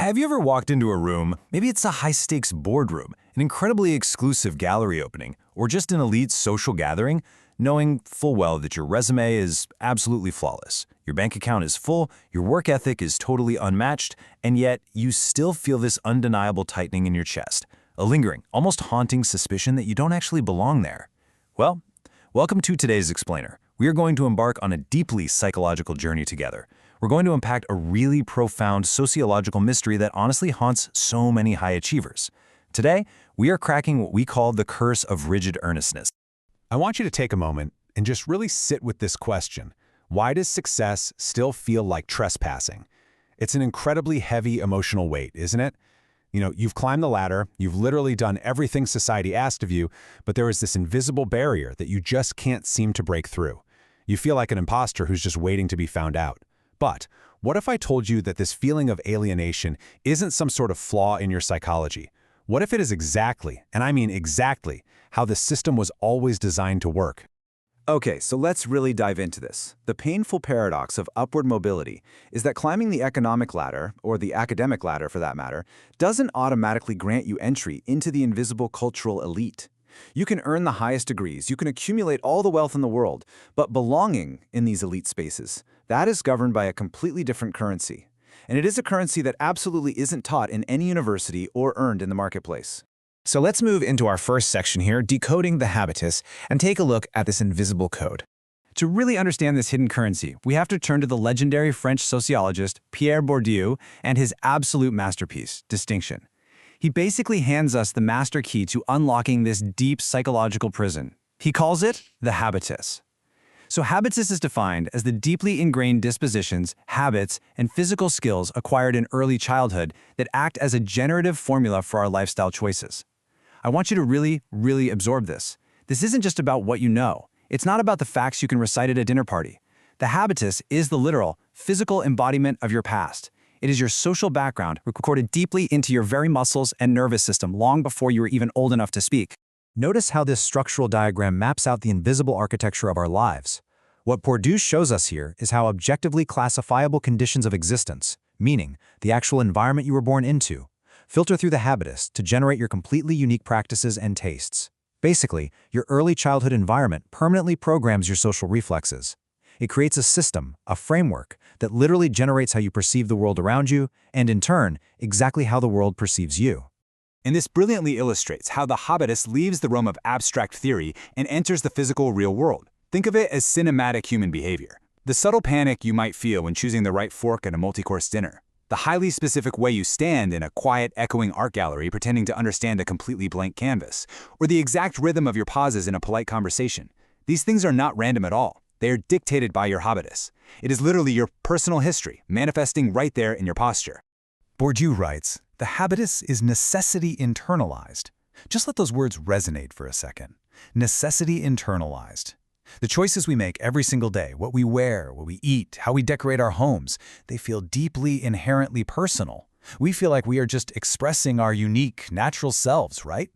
Have you ever walked into a room, maybe it's a high-stakes boardroom, an incredibly exclusive gallery opening, or just an elite social gathering, knowing full well that your resume is absolutely flawless, your bank account is full, your work ethic is totally unmatched, and yet you still feel this undeniable tightening in your chest, a lingering, almost haunting suspicion that you don't actually belong there? Well, welcome to today's Explainer. We are going to embark on a deeply psychological journey together. We're going to unpack a really profound sociological mystery that honestly haunts so many high achievers. Today, we are cracking what we call the curse of rigid earnestness. I want you to take a moment and just really sit with this question. Why does success still feel like trespassing? It's an incredibly heavy emotional weight, isn't it? You've climbed the ladder, you've literally done everything society asked of you, but there is this invisible barrier that you just can't seem to break through. You feel like an imposter who's just waiting to be found out. But what if I told you that this feeling of alienation isn't some sort of flaw in your psychology? What if it is exactly, and I mean exactly, how the system was always designed to work? Okay, so let's really dive into this. The painful paradox of upward mobility is that climbing the economic ladder, or the academic ladder for that matter, doesn't automatically grant you entry into the invisible cultural elite. You can earn the highest degrees, you can accumulate all the wealth in the world, but belonging in these elite spaces, that is governed by a completely different currency. And it is a currency that absolutely isn't taught in any university or earned in the marketplace. So let's move into our first section here, decoding the habitus, and take a look at this invisible code. To really understand this hidden currency, we have to turn to the legendary French sociologist Pierre Bourdieu and his absolute masterpiece, distinction. He basically hands us the master key to unlocking this deep psychological prison. He calls it the habitus. So habitus is defined as the deeply ingrained dispositions, habits, and physical skills acquired in early childhood that act as a generative formula for our lifestyle choices. I want you to really absorb this. This isn't just about what you know. It's not about the facts you can recite at a dinner party. The habitus is the literal, physical embodiment of your past. It is your social background recorded deeply into your very muscles and nervous system long before you were even old enough to speak. Notice how this structural diagram maps out the invisible architecture of our lives. What Bourdieu shows us here is how objectively classifiable conditions of existence, meaning the actual environment you were born into, filter through the habitus to generate your completely unique practices and tastes. Basically, your early childhood environment permanently programs your social reflexes. It creates a system, a framework, that literally generates how you perceive the world around you, and in turn, exactly how the world perceives you. And this brilliantly illustrates how the habitus leaves the realm of abstract theory and enters the physical real world. Think of it as cinematic human behavior. The subtle panic you might feel when choosing the right fork at a multi-course dinner. The highly specific way you stand in a quiet, echoing art gallery pretending to understand a completely blank canvas. Or the exact rhythm of your pauses in a polite conversation. These things are not random at all. They are dictated by your habitus. It is literally your personal history, manifesting right there in your posture. Bourdieu writes, the habitus is necessity internalized. Just let those words resonate for a second. Necessity internalized. The choices we make every single day, what we wear, what we eat, how we decorate our homes, they feel deeply, inherently personal. We feel like we are just expressing our unique, natural selves, right?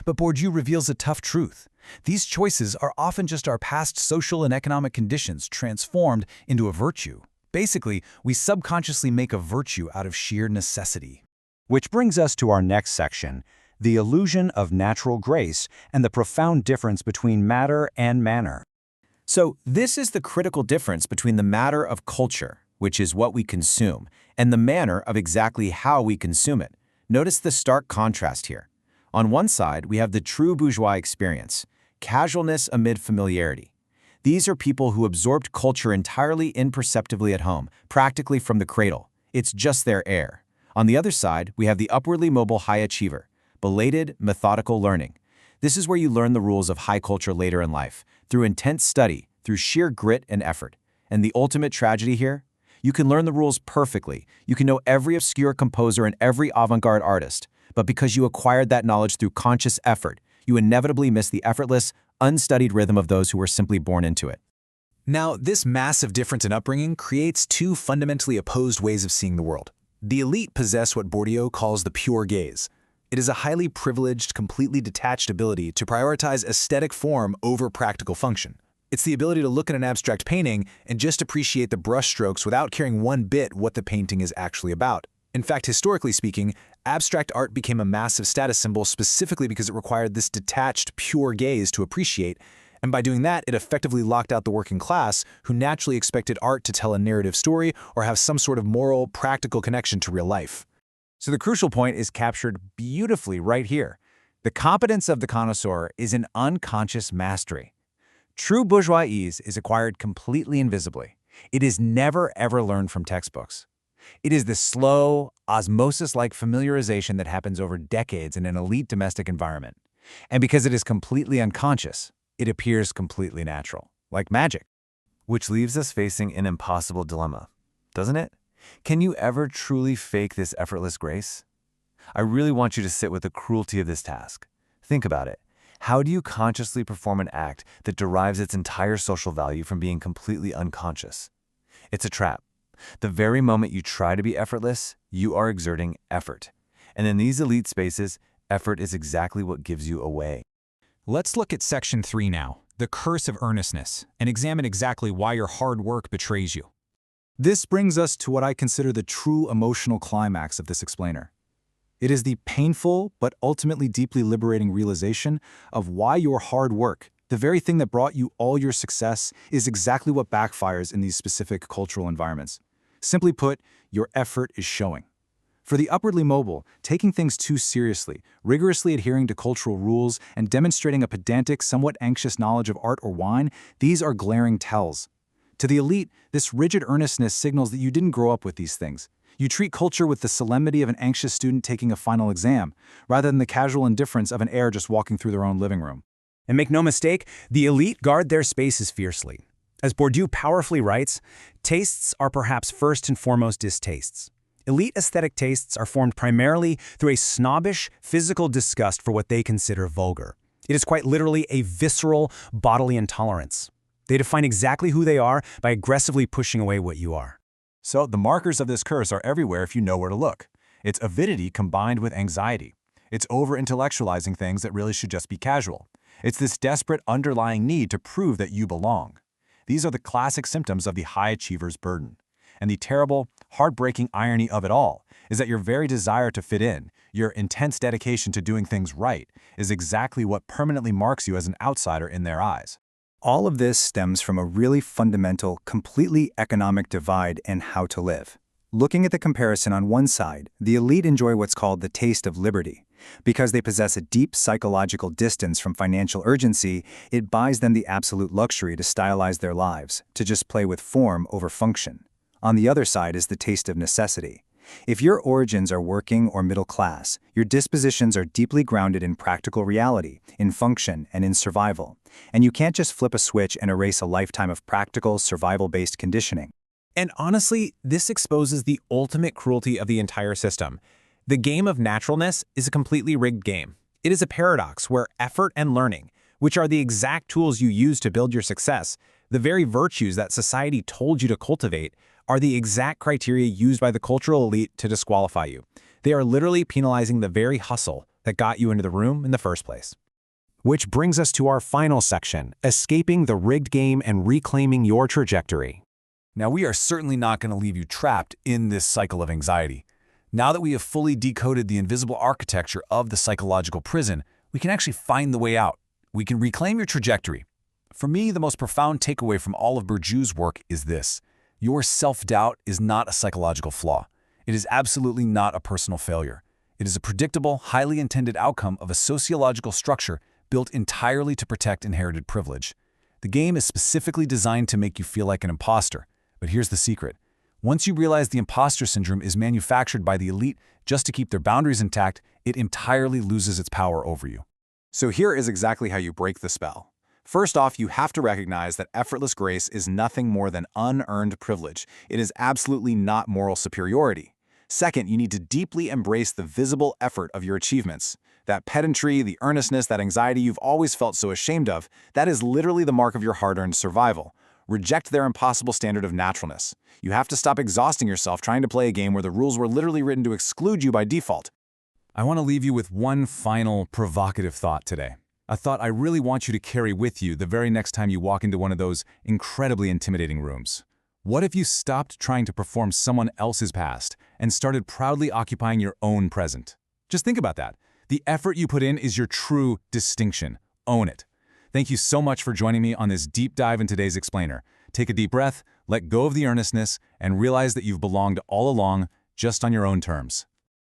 But Bourdieu reveals a tough truth. These choices are often just our past social and economic conditions transformed into a virtue. Basically, we subconsciously make a virtue out of sheer necessity. Which brings us to our next section, the illusion of natural grace and the profound difference between matter and manner. So this is the critical difference between the matter of culture, which is what we consume, and the manner of exactly how we consume it. Notice the stark contrast here. On one side, we have the true bourgeois experience, casualness amid familiarity. These are people who absorbed culture entirely imperceptibly at home, practically from the cradle. It's just their air. On the other side, we have the upwardly mobile high achiever, belated, methodical learning. This is where you learn the rules of high culture later in life, through intense study, through sheer grit and effort. And the ultimate tragedy here? You can learn the rules perfectly. You can know every obscure composer and every avant-garde artist. But because you acquired that knowledge through conscious effort, you inevitably miss the effortless, unstudied rhythm of those who were simply born into it. Now, this massive difference in upbringing creates two fundamentally opposed ways of seeing the world. The elite possess what Bourdieu calls the pure gaze. It is a highly privileged, completely detached ability to prioritize aesthetic form over practical function. It's the ability to look at an abstract painting and just appreciate the brushstrokes without caring one bit what the painting is actually about. In fact, historically speaking, abstract art became a massive status symbol specifically because it required this detached, pure gaze to appreciate, and by doing that, it effectively locked out the working class, who naturally expected art to tell a narrative story or have some sort of moral, practical connection to real life. So the crucial point is captured beautifully right here. The competence of the connoisseur is an unconscious mastery. True bourgeois ease is acquired completely invisibly. It is never ever learned from textbooks. It is the slow, osmosis-like familiarization that happens over decades in an elite domestic environment. And because it is completely unconscious, it appears completely natural, like magic. Which leaves us facing an impossible dilemma, doesn't it? Can you ever truly fake this effortless grace? I really want you to sit with the cruelty of this task. Think about it. How do you consciously perform an act that derives its entire social value from being completely unconscious? It's a trap. The very moment you try to be effortless, you are exerting effort. And in these elite spaces, effort is exactly what gives you away. Let's look at Section 3 now, the curse of earnestness, and examine exactly why your hard work betrays you. This brings us to what I consider the true emotional climax of this explainer. It is the painful but ultimately deeply liberating realization of why your hard work, the very thing that brought you all your success, is exactly what backfires in these specific cultural environments. Simply put, your effort is showing. For the upwardly mobile, taking things too seriously, rigorously adhering to cultural rules, and demonstrating a pedantic, somewhat anxious knowledge of art or wine, these are glaring tells. To the elite, this rigid earnestness signals that you didn't grow up with these things. You treat culture with the solemnity of an anxious student taking a final exam, rather than the casual indifference of an heir just walking through their own living room. And make no mistake, the elite guard their spaces fiercely. As Bourdieu powerfully writes, tastes are perhaps first and foremost distastes. Elite aesthetic tastes are formed primarily through a snobbish, physical disgust for what they consider vulgar. It is quite literally a visceral, bodily intolerance. They define exactly who they are by aggressively pushing away what you are. So the markers of this curse are everywhere if you know where to look. It's avidity combined with anxiety. It's over-intellectualizing things that really should just be casual. It's this desperate underlying need to prove that you belong. These are the classic symptoms of the high achiever's burden. And the terrible, heartbreaking irony of it all is that your very desire to fit in, your intense dedication to doing things right, is exactly what permanently marks you as an outsider in their eyes. All of this stems from a really fundamental, completely economic divide in how to live. Looking at the comparison on one side, the elite enjoy what's called the taste of liberty. Because they possess a deep psychological distance from financial urgency, it buys them the absolute luxury to stylize their lives, to just play with form over function. On the other side is the taste of necessity. If your origins are working or middle class, your dispositions are deeply grounded in practical reality, in function, and in survival. And you can't just flip a switch and erase a lifetime of practical, survival-based conditioning. And honestly, this exposes the ultimate cruelty of the entire system. The game of naturalness is a completely rigged game. It is a paradox where effort and learning, which are the exact tools you use to build your success, the very virtues that society told you to cultivate, are the exact criteria used by the cultural elite to disqualify you. They are literally penalizing the very hustle that got you into the room in the first place. Which brings us to our final section, escaping the rigged game and reclaiming your trajectory. Now, we are certainly not going to leave you trapped in this cycle of anxiety. Now that we have fully decoded the invisible architecture of the psychological prison, we can actually find the way out. We can reclaim your trajectory. For me, the most profound takeaway from all of Bourdieu's work is this. Your self-doubt is not a psychological flaw. It is absolutely not a personal failure. It is a predictable, highly intended outcome of a sociological structure built entirely to protect inherited privilege. The game is specifically designed to make you feel like an imposter. But here's the secret. Once you realize the imposter syndrome is manufactured by the elite just to keep their boundaries intact, it entirely loses its power over you. So here is exactly how you break the spell. First off, you have to recognize that effortless grace is nothing more than unearned privilege. It is absolutely not moral superiority. Second, you need to deeply embrace the visible effort of your achievements. That pedantry, the earnestness, that anxiety you've always felt so ashamed of, that is literally the mark of your hard-earned survival. Reject their impossible standard of naturalness. You have to stop exhausting yourself trying to play a game where the rules were literally written to exclude you by default. I want to leave you with one final provocative thought today. A thought I really want you to carry with you the very next time you walk into one of those incredibly intimidating rooms. What if you stopped trying to perform someone else's past and started proudly occupying your own present? Just think about that. The effort you put in is your true distinction. Own it. Thank you so much for joining me on this deep dive in today's explainer. Take a deep breath, let go of the earnestness, and realize that you've belonged all along, just on your own terms.